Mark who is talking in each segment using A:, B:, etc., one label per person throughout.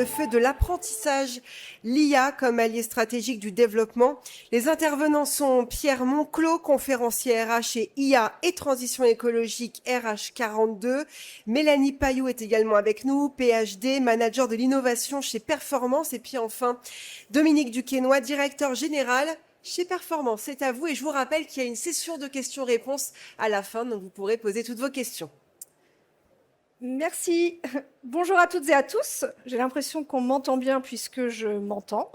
A: feu de l'apprentissage, l'IA comme allié stratégique du développement. Les intervenants sont Pierre Monclos, conférencier RH et IA et transition écologique RH42. Mélanie Paillou est également avec nous, PhD, manager de l'innovation chez Performance. Et puis enfin, Dominique Duquesnoy, directeur général chez Performance. C'est à vous et je vous rappelle qu'il y a une session de questions-réponses à la fin, donc vous pourrez poser toutes vos questions.
B: Merci. Bonjour à toutes et à tous. J'ai l'impression qu'on m'entend bien puisque je m'entends.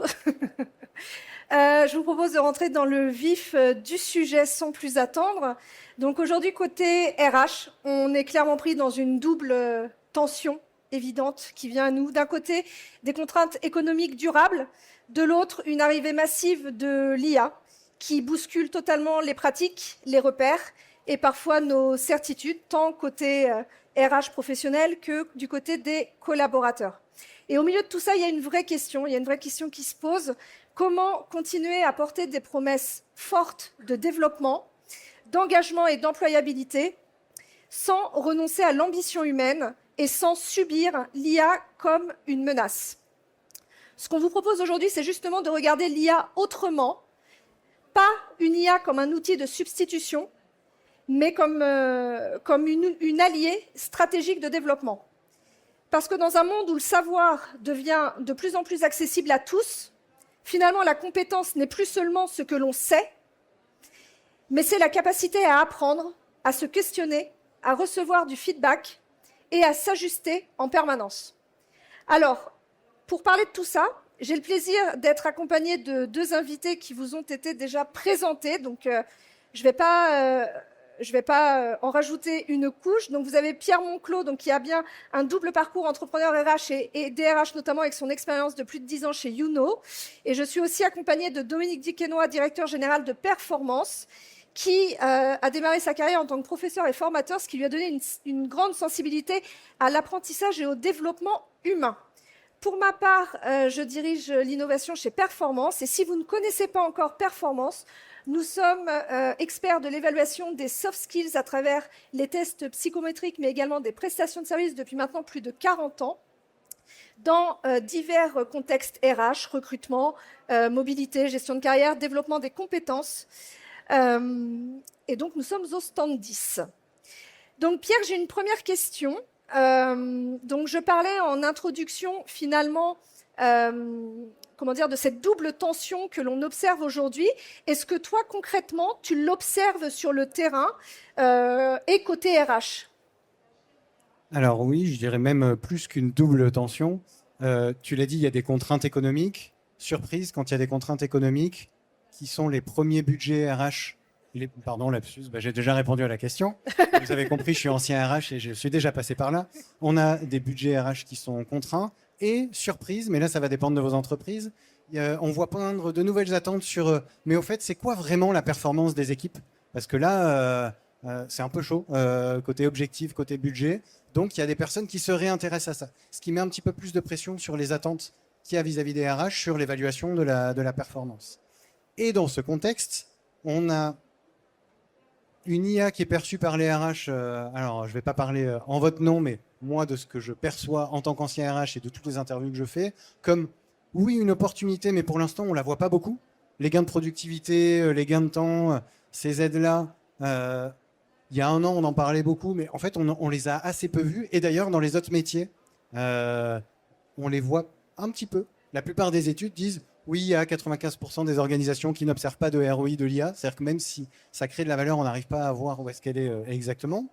B: Je vous propose de rentrer dans le vif du sujet sans plus attendre. Donc aujourd'hui, côté RH, on est clairement pris dans une double tension évidente qui vient à nous. D'un côté, des contraintes économiques durables. De l'autre, une arrivée massive de l'IA qui bouscule totalement les pratiques, les repères et parfois nos certitudes, tant côté RH professionnel que du côté des collaborateurs. Et au milieu de tout ça, il y a une vraie question qui se pose. Comment continuer à porter des promesses fortes de développement, d'engagement et d'employabilité sans renoncer à l'ambition humaine et sans subir l'IA comme une menace? Ce qu'on vous propose aujourd'hui, c'est justement de regarder l'IA autrement, pas une IA comme un outil de substitution, mais comme une alliée stratégique de développement. Parce que dans un monde où le savoir devient de plus en plus accessible à tous, finalement, la compétence n'est plus seulement ce que l'on sait, mais c'est la capacité à apprendre, à se questionner, à recevoir du feedback et à s'ajuster en permanence. Alors, pour parler de tout ça, j'ai le plaisir d'être accompagnée de deux invités qui vous ont été déjà présentés, donc je ne vais pas en rajouter une couche. Donc, vous avez Pierre Monclos, donc, qui a bien un double parcours entrepreneur RH et DRH, notamment avec son expérience de plus de 10 ans chez Youno. Et je suis aussi accompagnée de Dominique Duquesnoy, directeur général de Performance, qui a démarré sa carrière en tant que professeur et formateur, ce qui lui a donné une grande sensibilité à l'apprentissage et au développement humain. Pour ma part, je dirige l'innovation chez Performance. Et si vous ne connaissez pas encore Performance, nous sommes experts de l'évaluation des soft skills à travers les tests psychométriques, mais également des prestations de services depuis maintenant plus de 40 ans, dans divers contextes RH, recrutement, mobilité, gestion de carrière, développement des compétences. Et donc, nous sommes au stand 10. Donc, Pierre, j'ai une première question. Donc, je parlais en introduction, finalement, de cette double tension que l'on observe aujourd'hui. Est-ce que toi, concrètement, tu l'observes sur le terrain et côté RH?
C: Alors oui, je dirais même plus qu'une double tension. Tu l'as dit, il y a des contraintes économiques. Surprise, quand il y a des contraintes économiques, qui sont les premiers budgets RH. Pardon, lapsus, j'ai déjà répondu à la question. Vous avez compris, je suis ancien RH et je suis déjà passé par là. On a des budgets RH qui sont contraints. Et surprise, mais là ça va dépendre de vos entreprises, on voit poindre de nouvelles attentes sur mais au fait c'est quoi vraiment la performance des équipes? Parce que là c'est un peu chaud côté objectif, côté budget, donc il y a des personnes qui se réintéressent à ça, ce qui met un petit peu plus de pression sur les attentes qu'il y a vis-à-vis des RH sur l'évaluation de la performance. Et dans ce contexte, on a une IA qui est perçue par les RH, alors je ne vais pas parler en votre nom, mais moi de ce que je perçois en tant qu'ancien RH et de toutes les interviews que je fais, comme oui une opportunité, mais pour l'instant on ne la voit pas beaucoup. Les gains de productivité, les gains de temps, ces aides-là, il y a un an on en parlait beaucoup, mais en fait on les a assez peu vus. Et d'ailleurs dans les autres métiers, on les voit un petit peu. La plupart des études disent oui, il y a 95% des organisations qui n'observent pas de ROI de l'IA. C'est-à-dire que même si ça crée de la valeur, on n'arrive pas à voir où est-ce qu'elle est exactement.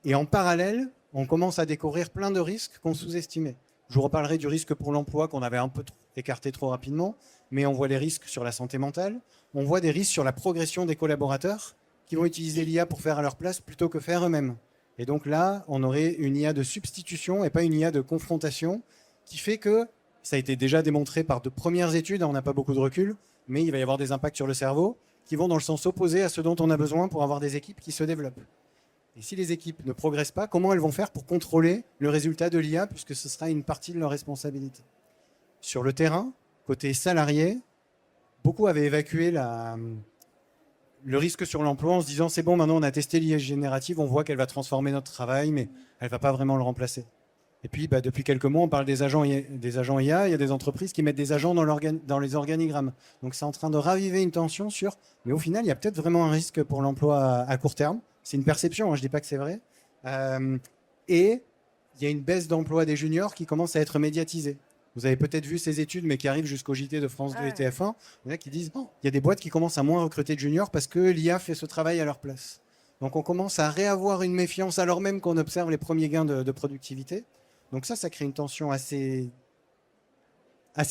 C: Et en parallèle, on commence à découvrir plein de risques qu'on sous-estimait. Je vous reparlerai du risque pour l'emploi qu'on avait un peu écarté trop rapidement, mais on voit les risques sur la santé mentale. On voit des risques sur la progression des collaborateurs qui vont utiliser l'IA pour faire à leur place plutôt que faire eux-mêmes. Et donc là, on aurait une IA de substitution et pas une IA de confrontation qui fait que ça a été déjà démontré par de premières études, on n'a pas beaucoup de recul, mais il va y avoir des impacts sur le cerveau qui vont dans le sens opposé à ce dont on a besoin pour avoir des équipes qui se développent. Et si les équipes ne progressent pas, comment elles vont faire pour contrôler le résultat de l'IA, puisque ce sera une partie de leur responsabilité? Sur le terrain, côté salarié, beaucoup avaient évacué le risque sur l'emploi en se disant c'est bon, maintenant on a testé l'IA générative, on voit qu'elle va transformer notre travail, mais elle ne va pas vraiment le remplacer. Et puis, depuis quelques mois, on parle des agents IA. Il y a des entreprises qui mettent des agents dans les organigrammes. Donc, c'est en train de raviver une tension sur... Mais au final, il y a peut-être vraiment un risque pour l'emploi à court terme. C'est une perception, hein, je ne dis pas que c'est vrai. Et il y a une baisse d'emploi des juniors qui commence à être médiatisée. Vous avez peut-être vu ces études, mais qui arrivent jusqu'au JT de France 2 et TF1. Il y en a qui disent bon, il y a des boîtes qui commencent à moins recruter de juniors parce que l'IA fait ce travail à leur place. Donc, on commence à réavoir une méfiance alors même qu'on observe les premiers gains de productivité. Donc ça crée une tension assez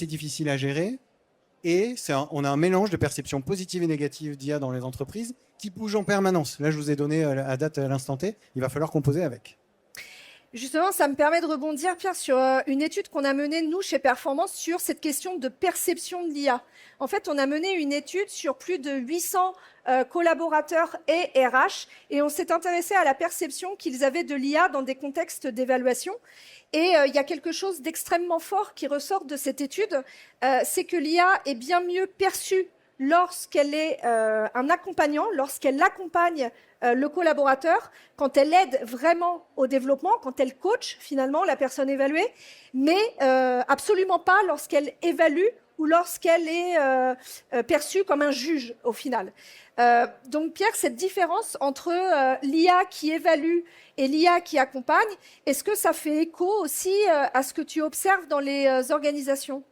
C: difficile à gérer. Et on a un mélange de perceptions positives et négatives d'IA dans les entreprises qui bougent en permanence. Là, je vous ai donné à date à l'instant T. Il va falloir composer avec.
B: Justement, ça me permet de rebondir, Pierre, sur une étude qu'on a menée, nous, chez Performance, sur cette question de perception de l'IA. En fait, on a mené une étude sur plus de 800 collaborateurs et RH, et on s'est intéressé à la perception qu'ils avaient de l'IA dans des contextes d'évaluation. Et il y a quelque chose d'extrêmement fort qui ressort de cette étude, c'est que l'IA est bien mieux perçue lorsqu'elle est un accompagnant, lorsqu'elle accompagne le collaborateur, quand elle aide vraiment au développement, quand elle coach finalement la personne évaluée, mais absolument pas lorsqu'elle évalue ou lorsqu'elle est perçue comme un juge au final. Donc Pierre, cette différence entre l'IA qui évalue et l'IA qui accompagne, est-ce que ça fait écho aussi à ce que tu observes dans les organisations ?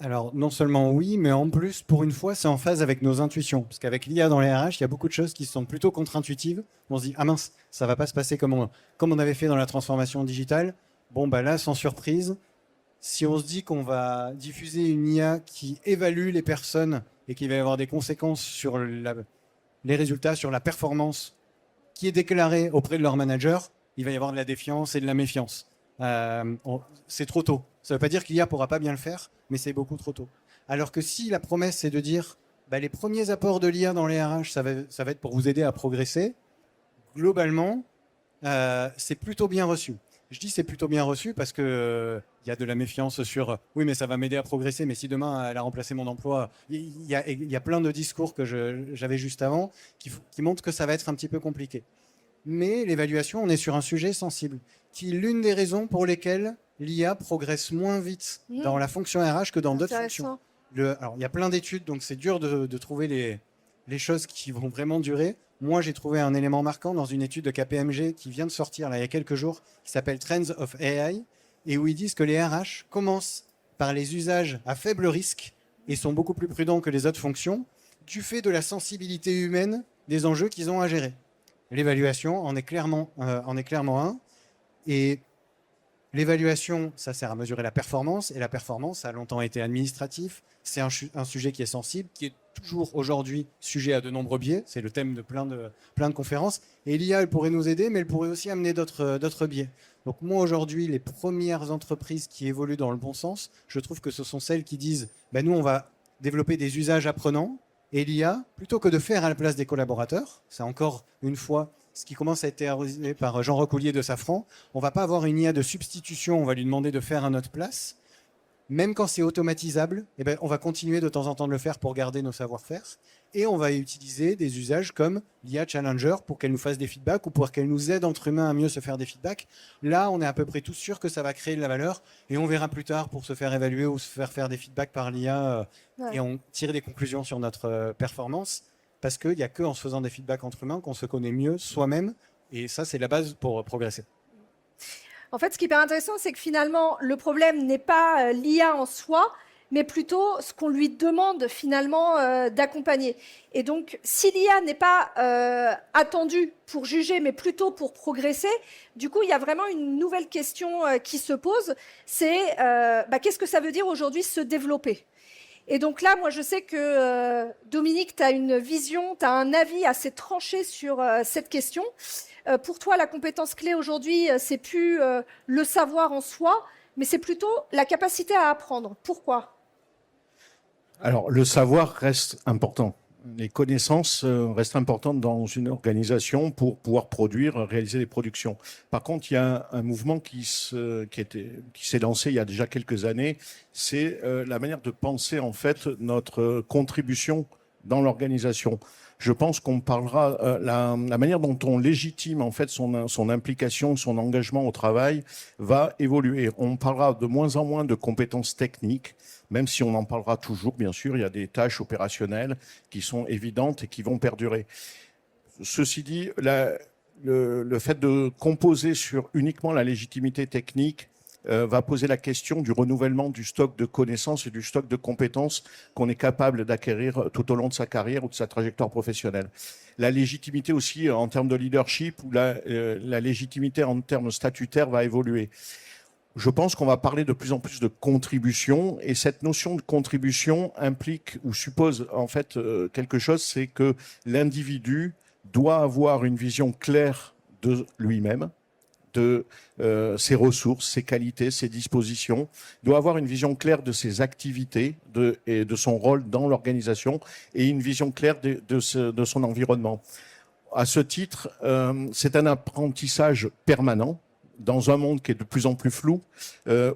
C: Alors, non seulement oui, mais en plus, pour une fois, c'est en phase avec nos intuitions. Parce qu'avec l'IA dans les RH, il y a beaucoup de choses qui sont plutôt contre-intuitives. On se dit, ah mince, ça va pas se passer comme on avait fait dans la transformation digitale. Bon, là, sans surprise, si on se dit qu'on va diffuser une IA qui évalue les personnes et qu'il va y avoir des conséquences sur les résultats, sur la performance qui est déclarée auprès de leur manager, il va y avoir de la défiance et de la méfiance. C'est trop tôt. Ça ne veut pas dire qu'il l'IA ne pourra pas bien le faire, mais c'est beaucoup trop tôt. Alors que si la promesse, c'est de dire les premiers apports de l'IA dans les RH, ça va être pour vous aider à progresser, globalement, c'est plutôt bien reçu. Je dis c'est plutôt bien reçu parce qu'il y a de la méfiance sur oui, mais ça va m'aider à progresser, mais si demain elle a remplacé mon emploi, il y a plein de discours que j'avais juste avant qui montrent que ça va être un petit peu compliqué. Mais l'évaluation, on est sur un sujet sensible, qui est l'une des raisons pour lesquelles l'IA progresse moins vite dans la fonction RH que dans d'autres fonctions. Alors, il y a plein d'études, donc c'est dur de trouver les choses qui vont vraiment durer. Moi, j'ai trouvé un élément marquant dans une étude de KPMG qui vient de sortir là, il y a quelques jours, qui s'appelle Trends of AI, et où ils disent que les RH commencent par les usages à faible risque et sont beaucoup plus prudents que les autres fonctions, du fait de la sensibilité humaine des enjeux qu'ils ont à gérer. L'évaluation en est clairement un. Et l'évaluation, ça sert à mesurer la performance. Et la performance, ça a longtemps été administratif. C'est un sujet qui est sensible, qui est toujours aujourd'hui sujet à de nombreux biais. C'est le thème de plein de conférences. Et l'IA, elle pourrait nous aider, mais elle pourrait aussi amener d'autres biais. Donc moi, aujourd'hui, les premières entreprises qui évoluent dans le bon sens, je trouve que ce sont celles qui disent nous, on va développer des usages apprenants. Et l'IA, plutôt que de faire à la place des collaborateurs, c'est encore une fois ce qui commence à être théorisé par Jean Recoulier de Safran, on ne va pas avoir une IA de substitution, on va lui demander de faire à notre place. Même quand c'est automatisable, on va continuer de temps en temps de le faire pour garder nos savoir-faire. Et on va utiliser des usages comme l'IA Challenger pour qu'elle nous fasse des feedbacks ou pour qu'elle nous aide entre humains à mieux se faire des feedbacks. Là, on est à peu près tous sûrs que ça va créer de la valeur. Et on verra plus tard pour se faire évaluer ou se faire des feedbacks par l'IA et on tire des conclusions sur notre performance. Parce qu'il n'y a qu'en se faisant des feedbacks entre humains qu'on se connaît mieux soi-même. Et ça, c'est la base pour progresser.
B: En fait, ce qui est hyper intéressant, c'est que finalement, le problème n'est pas l'IA en soi, mais plutôt ce qu'on lui demande finalement d'accompagner. Et donc, si l'IA n'est pas attendue pour juger, mais plutôt pour progresser, du coup, il y a vraiment une nouvelle question qui se pose, c'est qu'est-ce que ça veut dire aujourd'hui se développer ? Et donc là, moi, je sais que Dominique, tu as une vision, tu as un avis assez tranché sur cette question. Pour toi, la compétence clé aujourd'hui, c'est plus le savoir en soi, mais c'est plutôt la capacité à apprendre. Pourquoi ?
D: Alors, le savoir reste important. Les connaissances restent importantes dans une organisation pour pouvoir produire, réaliser des productions. Par contre, il y a un mouvement qui s'est lancé il y a déjà quelques années. C'est la manière de penser en fait notre contribution dans l'organisation. Je pense qu'on parlera la manière dont on légitime en fait son implication, son engagement au travail va évoluer. On parlera de moins en moins de compétences techniques, même si on en parlera toujours, bien sûr. Il y a des tâches opérationnelles qui sont évidentes et qui vont perdurer. Ceci dit, le fait de composer sur uniquement la légitimité technique va poser la question du renouvellement du stock de connaissances et du stock de compétences qu'on est capable d'acquérir tout au long de sa carrière ou de sa trajectoire professionnelle. La légitimité aussi en termes de leadership ou la légitimité en termes statutaires va évoluer. Je pense qu'on va parler de plus en plus de contribution et cette notion de contribution implique ou suppose en fait quelque chose, c'est que l'individu doit avoir une vision claire de lui-même, de ses ressources, ses qualités, ses dispositions, doit avoir une vision claire de ses activités et de son rôle dans l'organisation et une vision claire de son environnement. À ce titre, c'est un apprentissage permanent dans un monde qui est de plus en plus flou,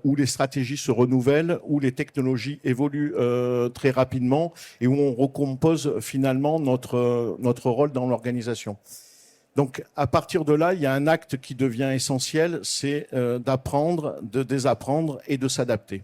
D: où les stratégies se renouvellent, où les technologies évoluent très rapidement et où on recompose finalement notre rôle dans l'organisation. Donc, à partir de là, il y a un acte qui devient essentiel, c'est d'apprendre, de désapprendre et de s'adapter.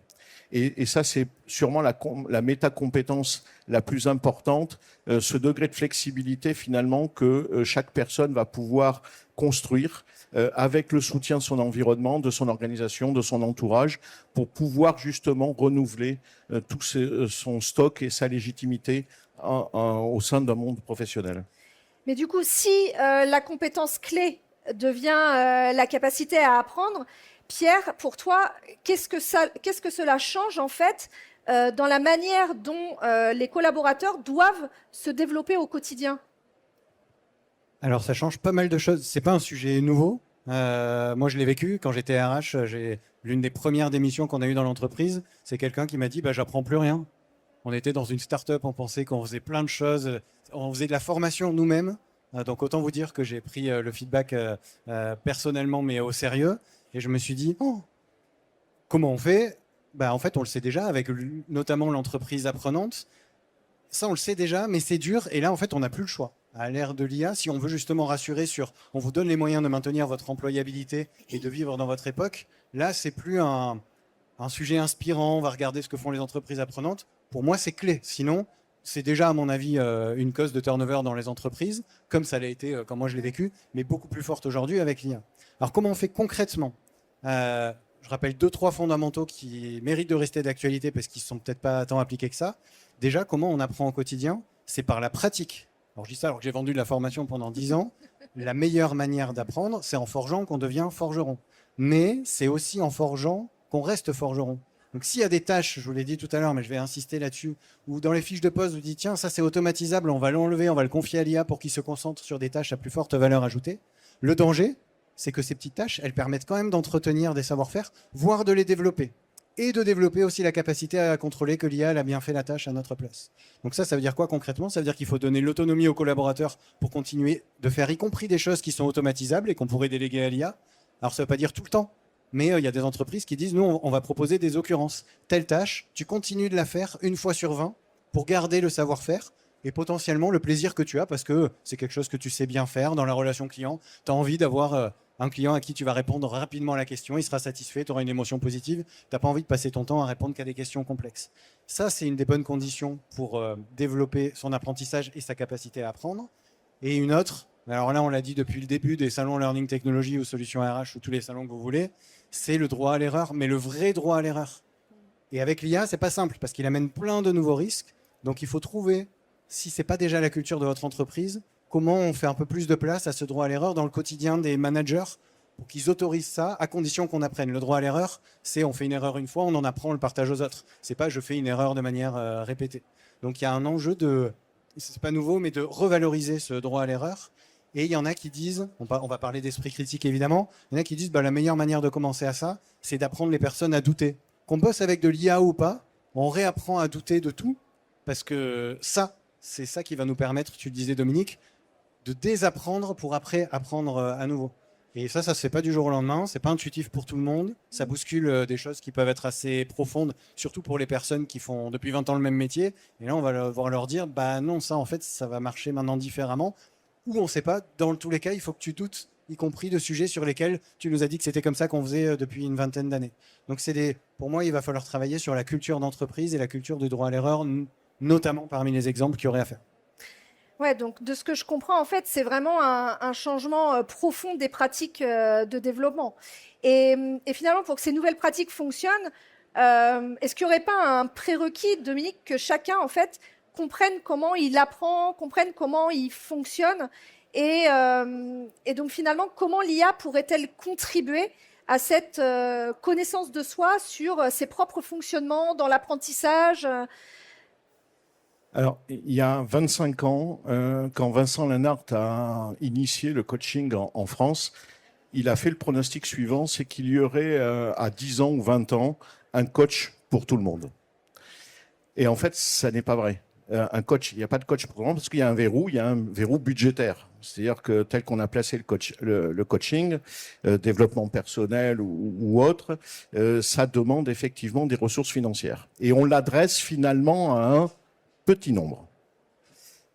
D: Et ça, c'est sûrement la métacompétence la plus importante, ce degré de flexibilité finalement que chaque personne va pouvoir construire avec le soutien de son environnement, de son organisation, de son entourage, pour pouvoir justement renouveler tout son stock et sa légitimité au sein d'un monde professionnel.
B: Mais du coup, si la compétence clé devient la capacité à apprendre, Pierre, pour toi, qu'est-ce que cela change en fait dans la manière dont les collaborateurs doivent se développer au quotidien?
C: Alors, ça change pas mal de choses. C'est pas un sujet nouveau. Moi, je l'ai vécu quand j'étais RH. L'une des premières démissions qu'on a eues dans l'entreprise, c'est quelqu'un qui m'a dit j'apprends plus rien. On était dans une start-up, on pensait qu'on faisait plein de choses. On faisait de la formation nous-mêmes. Donc, autant vous dire que j'ai pris le feedback personnellement, mais au sérieux. Et je me suis dit, comment on fait? En fait, on le sait déjà, avec notamment l'entreprise apprenante. Ça, on le sait déjà, mais c'est dur. Et là, en fait, on n'a plus le choix. À l'ère de l'IA, si on veut justement rassurer sur on vous donne les moyens de maintenir votre employabilité et de vivre dans votre époque, là, c'est plus un sujet inspirant. On va regarder ce que font les entreprises apprenantes. Pour moi, c'est clé. Sinon, c'est déjà, à mon avis, une cause de turnover dans les entreprises, comme ça l'a été quand moi je l'ai vécu, mais beaucoup plus forte aujourd'hui avec l'IA. Alors, comment on fait concrètement? Je rappelle 2-3 fondamentaux qui méritent de rester d'actualité parce qu'ils ne sont peut-être pas tant appliqués que ça. Déjà, comment on apprend au quotidien? C'est par la pratique. Alors, je dis ça alors que j'ai vendu de la formation pendant 10 ans. La meilleure manière d'apprendre, c'est en forgeant qu'on devient forgeron. Mais c'est aussi en forgeant qu'on reste forgeron. Donc, s'il y a des tâches, je vous l'ai dit tout à l'heure, mais je vais insister là-dessus, où dans les fiches de poste, vous dites, tiens, ça c'est automatisable, on va l'enlever, on va le confier à l'IA pour qu'il se concentre sur des tâches à plus forte valeur ajoutée. Le danger, c'est que ces petites tâches, elles permettent quand même d'entretenir des savoir-faire, voire de les développer. Et de développer aussi la capacité à contrôler que l'IA a bien fait la tâche à notre place. Donc ça veut dire quoi concrètement? Ça veut dire qu'il faut donner l'autonomie aux collaborateurs pour continuer de faire y compris des choses qui sont automatisables et qu'on pourrait déléguer à l'IA. Alors ça ne veut pas dire tout le temps, mais il y a des entreprises qui disent, nous, on va proposer des occurrences. Telle tâche, tu continues de la faire une fois sur 20 pour garder le savoir-faire et potentiellement le plaisir que tu as parce que c'est quelque chose que tu sais bien faire dans la relation client. Tu as envie d'avoir un client à qui tu vas répondre rapidement à la question, il sera satisfait, tu auras une émotion positive. Tu n'as pas envie de passer ton temps à répondre qu'à des questions complexes. Ça, c'est une des bonnes conditions pour développer son apprentissage et sa capacité à apprendre. Et une autre, alors là, on l'a dit depuis le début des salons Learning Technology ou Solutions RH ou tous les salons que vous voulez, c'est le droit à l'erreur, mais le vrai droit à l'erreur. Et avec l'IA, c'est pas simple parce qu'il amène plein de nouveaux risques. Donc, il faut trouver, si ce n'est pas déjà la culture de votre entreprise, comment on fait un peu plus de place à ce droit à l'erreur dans le quotidien des managers pour qu'ils autorisent ça, à condition qu'on apprenne. Le droit à l'erreur, c'est on fait une erreur une fois, on en apprend, on le partage aux autres. C'est pas je fais une erreur de manière répétée. Donc il y a un enjeu de, c'est pas nouveau, mais de revaloriser ce droit à l'erreur. Et il y en a qui disent, on va parler d'esprit critique évidemment, il y en a qui disent la meilleure manière de commencer à ça, c'est d'apprendre les personnes à douter. Qu'on bosse avec de l'IA ou pas, on réapprend à douter de tout, parce que ça, c'est ça qui va nous permettre, tu le disais Dominique, de désapprendre pour après apprendre à nouveau. Et ça se fait pas du jour au lendemain, c'est pas intuitif pour tout le monde, ça bouscule des choses qui peuvent être assez profondes, surtout pour les personnes qui font depuis 20 ans le même métier. Et là, on va devoir leur dire, bah non, ça en fait, ça va marcher maintenant différemment. Ou on sait pas, dans tous les cas, il faut que tu doutes, y compris de sujets sur lesquels tu nous as dit que c'était comme ça qu'on faisait depuis une vingtaine d'années. Donc pour moi, il va falloir travailler sur la culture d'entreprise et la culture du droit à l'erreur, notamment parmi les exemples qu'il y aurait à faire.
B: Ouais, donc de ce que je comprends, en fait, c'est vraiment un changement profond des pratiques de développement. Et finalement, pour que ces nouvelles pratiques fonctionnent, est-ce qu'il n'y aurait pas un prérequis, Dominique, que chacun, en fait, comprenne comment il apprend, comprenne comment il fonctionne, et donc finalement, comment l'IA pourrait-elle contribuer à cette connaissance de soi sur ses propres fonctionnements dans l'apprentissage
D: Alors, il y a 25 ans, quand Vincent Lennart a initié le coaching en France, il a fait le pronostic suivant, c'est qu'il y aurait à 10 ans ou 20 ans un coach pour tout le monde. Et en fait, ça n'est pas vrai. Un coach, il n'y a pas de coach pour tout le monde parce qu'il y a un verrou budgétaire. C'est-à-dire que tel qu'on a placé le coaching, développement personnel ou autre, ça demande effectivement des ressources financières. Et on l'adresse finalement à un petit nombre.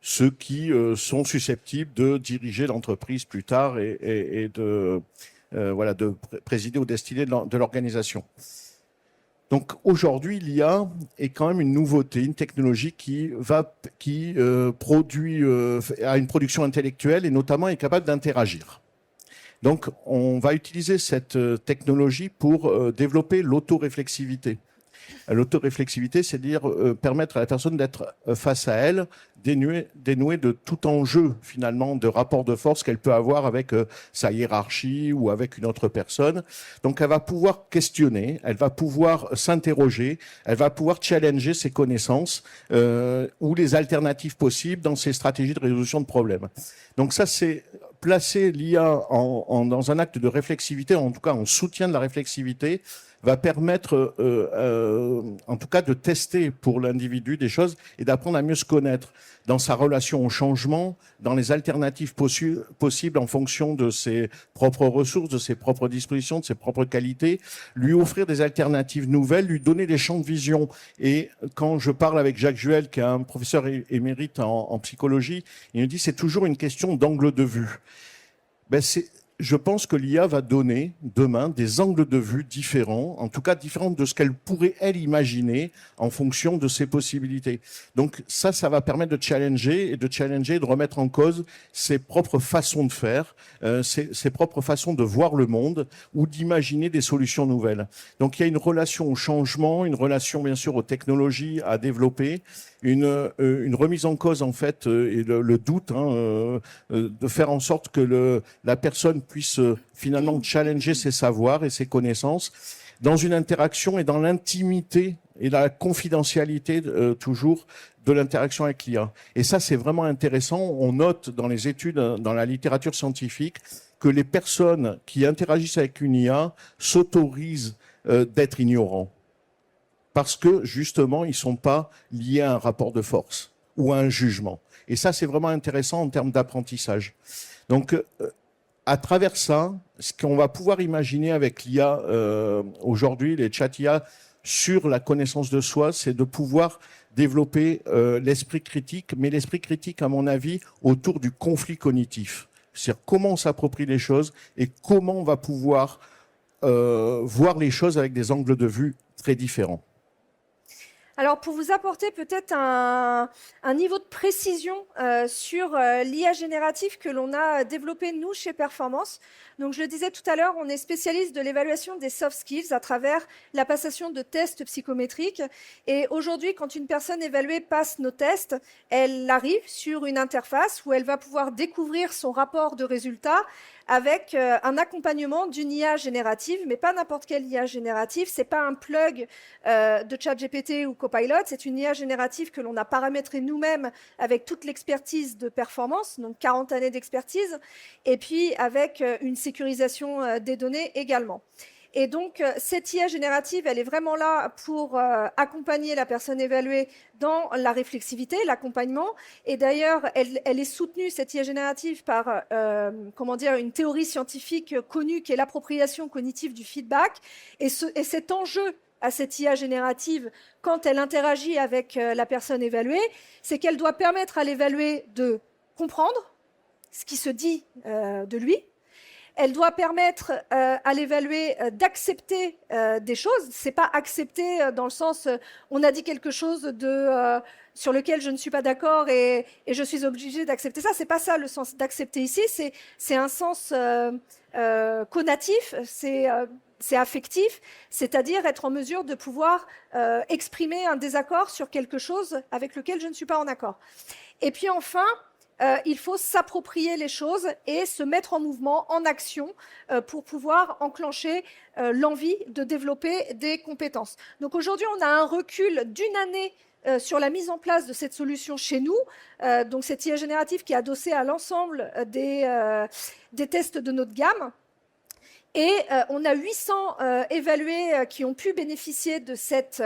D: Ceux qui sont susceptibles de diriger l'entreprise plus tard et de présider aux destinées de l'organisation. Donc aujourd'hui, l'IA est quand même une nouveauté, une technologie qui produit a une production intellectuelle et notamment est capable d'interagir. Donc on va utiliser cette technologie pour développer l'autoréflexivité. L'autoréflexivité, c'est-à-dire permettre à la personne d'être face à elle, dénuée de tout enjeu finalement de rapport de force qu'elle peut avoir avec sa hiérarchie ou avec une autre personne. Donc elle va pouvoir questionner, elle va pouvoir s'interroger, elle va pouvoir challenger ses connaissances ou les alternatives possibles dans ses stratégies de résolution de problèmes. Donc ça, c'est placer l'IA dans un acte de réflexivité, en tout cas en soutien de la réflexivité, va permettre en tout cas de tester pour l'individu des choses et d'apprendre à mieux se connaître dans sa relation au changement, dans les alternatives possibles en fonction de ses propres ressources, de ses propres dispositions, de ses propres qualités, lui offrir des alternatives nouvelles, lui donner des champs de vision. Et quand je parle avec Jacques Juel, qui est un professeur émérite en psychologie, il me dit c'est toujours une question d'angle de vue. Je pense que l'IA va donner demain des angles de vue différents, en tout cas différents de ce qu'elle pourrait, elle, imaginer en fonction de ses possibilités. Donc ça va permettre de challenger, de remettre en cause ses propres façons de faire, ses propres façons de voir le monde ou d'imaginer des solutions nouvelles. Donc il y a une relation au changement, une relation bien sûr aux technologies à développer, une remise en cause en fait et le doute, de faire en sorte que la personne puisse finalement challenger ses savoirs et ses connaissances dans une interaction et dans l'intimité et la confidentialité toujours de l'interaction avec l'IA. Et ça, c'est vraiment intéressant. On note dans les études, dans la littérature scientifique, que les personnes qui interagissent avec une IA s'autorisent d'être ignorants. Parce que, justement, ils ne sont pas liés à un rapport de force ou à un jugement. Et ça, c'est vraiment intéressant en termes d'apprentissage. Donc, à travers ça, ce qu'on va pouvoir imaginer avec l'IA aujourd'hui, les chats IA, sur la connaissance de soi, c'est de pouvoir développer l'esprit critique, mais l'esprit critique, à mon avis, autour du conflit cognitif. C'est-à-dire comment on s'approprie les choses et comment on va pouvoir voir les choses avec des angles de vue très différents.
B: Alors, pour vous apporter peut-être un niveau de précision sur l'IA générative que l'on a développé, nous, chez Performance. Donc, je le disais tout à l'heure, on est spécialiste de l'évaluation des soft skills à travers la passation de tests psychométriques. Et aujourd'hui, quand une personne évaluée passe nos tests, elle arrive sur une interface où elle va pouvoir découvrir son rapport de résultats avec un accompagnement d'une IA générative, mais pas n'importe quelle IA générative. C'est pas un plug de ChatGPT ou Copilot, c'est une IA générative que l'on a paramétrée nous-mêmes avec toute l'expertise de Performance, donc 40 années d'expertise, et puis avec une sécurisation des données également. Et donc, cette IA générative, elle est vraiment là pour accompagner la personne évaluée dans la réflexivité, l'accompagnement. Et d'ailleurs, elle est soutenue, cette IA générative, par une théorie scientifique connue qui est l'appropriation cognitive du feedback. Et cet enjeu à cette IA générative, quand elle interagit avec la personne évaluée, c'est qu'elle doit permettre à l'évalué de comprendre ce qui se dit de lui. Elle doit permettre à l'évalué d'accepter des choses. C'est pas accepter dans le sens on a dit quelque chose sur lequel je ne suis pas d'accord et je suis obligée d'accepter ça. C'est pas ça le sens d'accepter ici. C'est un sens conatif. C'est affectif, c'est-à-dire être en mesure de pouvoir exprimer un désaccord sur quelque chose avec lequel je ne suis pas en accord. Et puis enfin, il faut s'approprier les choses et se mettre en mouvement, en action, pour pouvoir enclencher l'envie de développer des compétences. Donc aujourd'hui, on a un recul d'une année sur la mise en place de cette solution chez nous. Donc cette IA générative qui est adossée à l'ensemble des tests de notre gamme. Et on a 800 évalués qui ont pu bénéficier de cette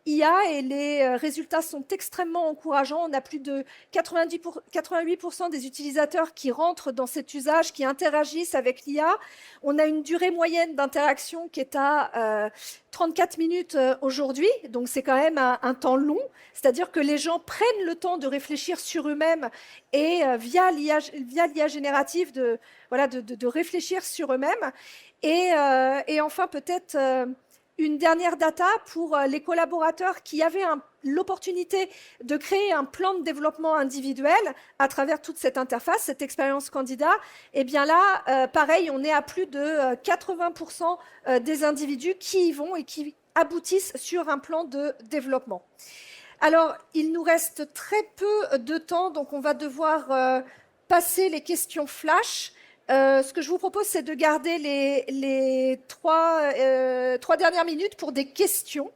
B: IA et les résultats sont extrêmement encourageants. On a plus de 88% des utilisateurs qui rentrent dans cet usage, qui interagissent avec l'IA. On a une durée moyenne d'interaction qui est à 34 minutes aujourd'hui, donc c'est quand même un temps long. C'est-à-dire que les gens prennent le temps de réfléchir sur eux-mêmes et via l'IA générative de réfléchir sur eux-mêmes. Et enfin, peut-être une dernière data pour les collaborateurs qui avaient l'opportunité de créer un plan de développement individuel à travers toute cette interface, cette expérience candidat. Et bien là, pareil, on est à plus de 80% des individus qui y vont et qui aboutissent sur un plan de développement. Alors, il nous reste très peu de temps, donc on va devoir passer les questions flash. Ce que je vous propose, c'est de garder les trois dernières minutes pour des questions.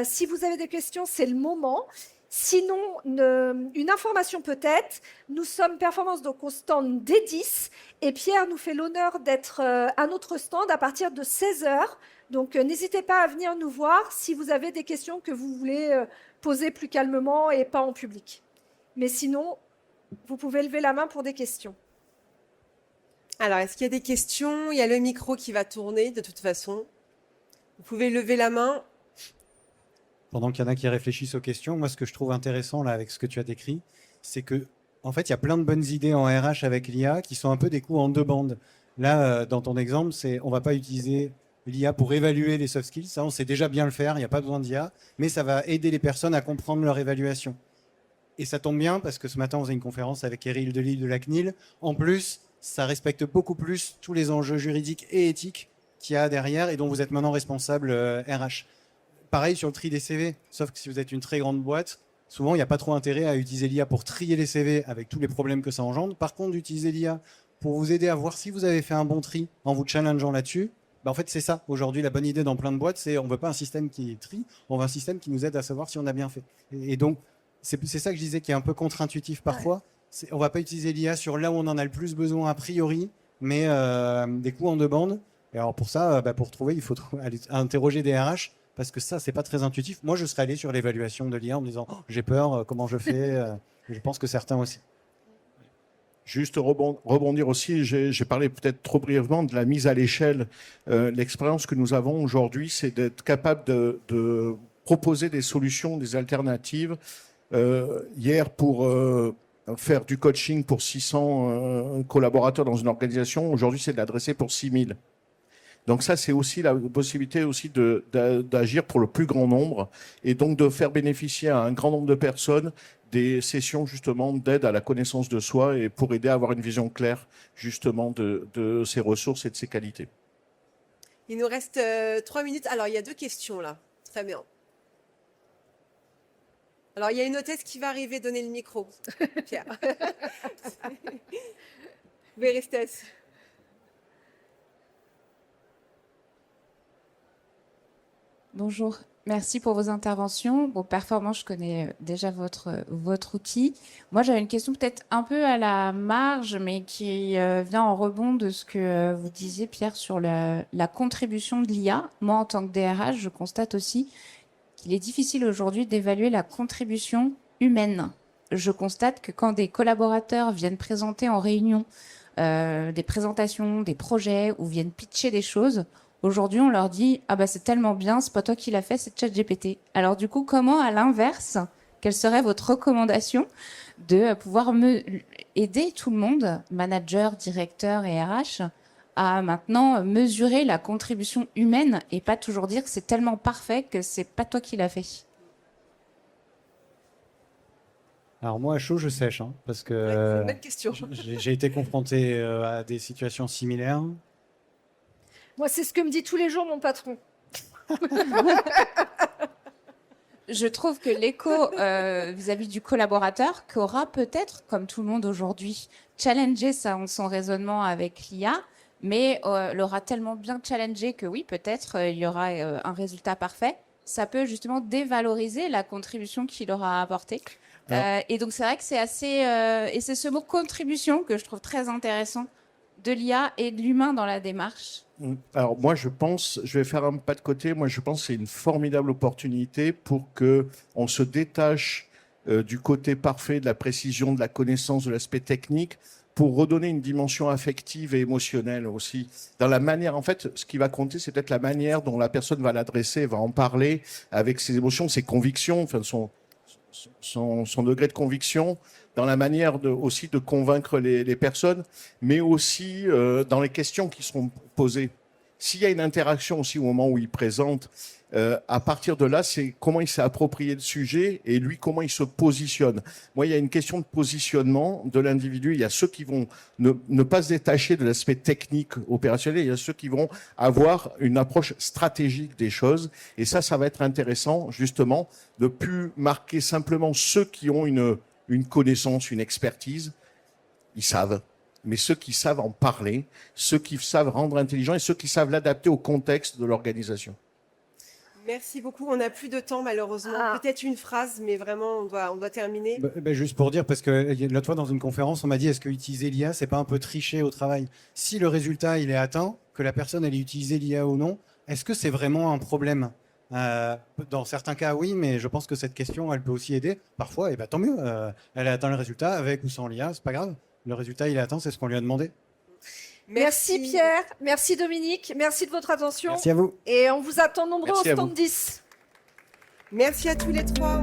B: Si vous avez des questions, c'est le moment. Sinon, une information peut-être. Nous sommes Performance donc au stand D10 et Pierre nous fait l'honneur d'être à notre stand à partir de 16h. Donc, n'hésitez pas à venir nous voir si vous avez des questions que vous voulez poser plus calmement et pas en public. Mais sinon, vous pouvez lever la main pour des questions.
A: Alors, est-ce qu'il y a des questions? Il y a le micro qui va tourner de toute façon. Vous pouvez lever la main.
C: Pendant qu'il y en a qui réfléchissent aux questions, moi, ce que je trouve intéressant là avec ce que tu as décrit, c'est que, en fait, il y a plein de bonnes idées en RH avec l'IA qui sont un peu des coups en deux bandes. Là, dans ton exemple, on va pas utiliser l'IA pour évaluer les soft skills. Ça, on sait déjà bien le faire. Il n'y a pas besoin d'IA, mais ça va aider les personnes à comprendre leur évaluation. Et ça tombe bien parce que ce matin, on faisait une conférence avec Eril Delisle de la CNIL. En plus, ça respecte beaucoup plus tous les enjeux juridiques et éthiques qu'il y a derrière et dont vous êtes maintenant responsable RH. Pareil sur le tri des CV, sauf que si vous êtes une très grande boîte, souvent il n'y a pas trop intérêt à utiliser l'IA pour trier les CV avec tous les problèmes que ça engendre. Par contre, d'utiliser l'IA pour vous aider à voir si vous avez fait un bon tri en vous challengeant là-dessus, en fait c'est ça. Aujourd'hui, la bonne idée dans plein de boîtes, c'est on ne veut pas un système qui trie, on veut un système qui nous aide à savoir si on a bien fait. Et donc, c'est ça que je disais qui est un peu contre-intuitif parfois. Ouais. On ne va pas utiliser l'IA sur là où on en a le plus besoin a priori, mais des coups en deux bandes. Et alors pour ça, pour trouver, il faut aller interroger des RH, parce que ça, c'est pas très intuitif. Moi, je serais allé sur l'évaluation de l'IA en me disant j'ai peur, comment je fais Je pense que certains aussi.
D: Juste rebondir aussi, j'ai parlé peut-être trop brièvement de la mise à l'échelle. L'expérience que nous avons aujourd'hui, c'est d'être capable de proposer des solutions, des alternatives. Hier, pour faire du coaching pour 600 collaborateurs dans une organisation, aujourd'hui, c'est de l'adresser pour 6000. Donc ça, c'est aussi la possibilité aussi d'agir pour le plus grand nombre et donc de faire bénéficier à un grand nombre de personnes des sessions justement d'aide à la connaissance de soi et pour aider à avoir une vision claire justement de ses ressources et de ses qualités.
A: Il nous reste 3 minutes. Alors, il y a 2 questions là. Très bien. Alors, il y a une hôtesse qui va arriver donner le micro. Pierre. Vous pouvez rester assis.
E: Bonjour, Merci pour vos interventions. Bon, Performance, je connais déjà votre outil. Moi, j'avais une question peut-être un peu à la marge, mais qui vient en rebond de ce que vous disiez, Pierre, sur la contribution de l'IA. Moi, en tant que DRH, je constate aussi qu'il est difficile aujourd'hui d'évaluer la contribution humaine. Je constate que quand des collaborateurs viennent présenter en réunion des présentations, des projets, ou viennent pitcher des choses, aujourd'hui, on leur dit « Ah bah c'est tellement bien, c'est pas toi qui l'as fait, c'est ChatGPT ». Alors du coup, comment, à l'inverse, quelle serait votre recommandation de pouvoir aider tout le monde, manager, directeur et RH, à maintenant mesurer la contribution humaine et pas toujours dire que c'est tellement parfait que c'est pas toi qui l'as fait?
C: Alors moi, à chaud, je sèche, hein, parce que
A: C'est une bonne question.
C: j'ai été confronté à des situations similaires.
B: Moi, c'est ce que me dit tous les jours mon patron.
E: Je trouve que l'écho vis-à-vis du collaborateur, qui aura peut-être, comme tout le monde aujourd'hui, challengé son raisonnement avec l'IA, mais l'aura tellement bien challengé que oui, peut-être il y aura un résultat parfait. Ça peut justement dévaloriser la contribution qu'il aura apportée. Et donc c'est vrai que c'est assez... et c'est ce mot contribution que je trouve très intéressant de l'IA et de l'humain dans la démarche.
D: Alors moi je pense, je vais faire un pas de côté, moi je pense que c'est une formidable opportunité pour qu'on se détache du côté parfait, de la précision, de la connaissance, de l'aspect technique, pour redonner une dimension affective et émotionnelle aussi. Dans la manière, en fait, ce qui va compter, c'est peut-être la manière dont la personne va l'adresser, va en parler avec ses émotions, ses convictions, enfin son degré de conviction, dans la manière aussi de convaincre les personnes, mais aussi dans les questions qui seront posées. S'il y a une interaction aussi au moment où il présente, à partir de là, c'est comment il s'est approprié le sujet et lui, comment il se positionne. Moi, il y a une question de positionnement de l'individu. Il y a ceux qui vont ne pas se détacher de l'aspect technique opérationnel. Il y a ceux qui vont avoir une approche stratégique des choses. Et ça va être intéressant, justement, de plus marquer simplement ceux qui ont une connaissance, une expertise. Ils savent. Mais ceux qui savent en parler, ceux qui savent rendre intelligent et ceux qui savent l'adapter au contexte de l'organisation.
A: Merci beaucoup. On n'a plus de temps, malheureusement. Peut-être une phrase, mais vraiment, on doit terminer.
C: Juste pour dire, parce que l'autre fois, dans une conférence, on m'a dit, est-ce que utiliser l'IA, c'est pas un peu tricher au travail? Si le résultat, il est atteint, que la personne, elle ait utilisé l'IA ou non, est-ce que c'est vraiment un problème? Dans certains cas, oui, mais je pense que cette question, elle peut aussi aider. Parfois, tant mieux. Elle a atteint le résultat, avec ou sans l'IA, c'est pas grave. Le résultat, il est atteint, c'est ce qu'on lui a demandé.
B: Merci Pierre, merci Dominique, merci de votre attention.
C: Merci à vous.
B: Et on vous attend nombreux au stand 10.
A: Merci à tous les trois.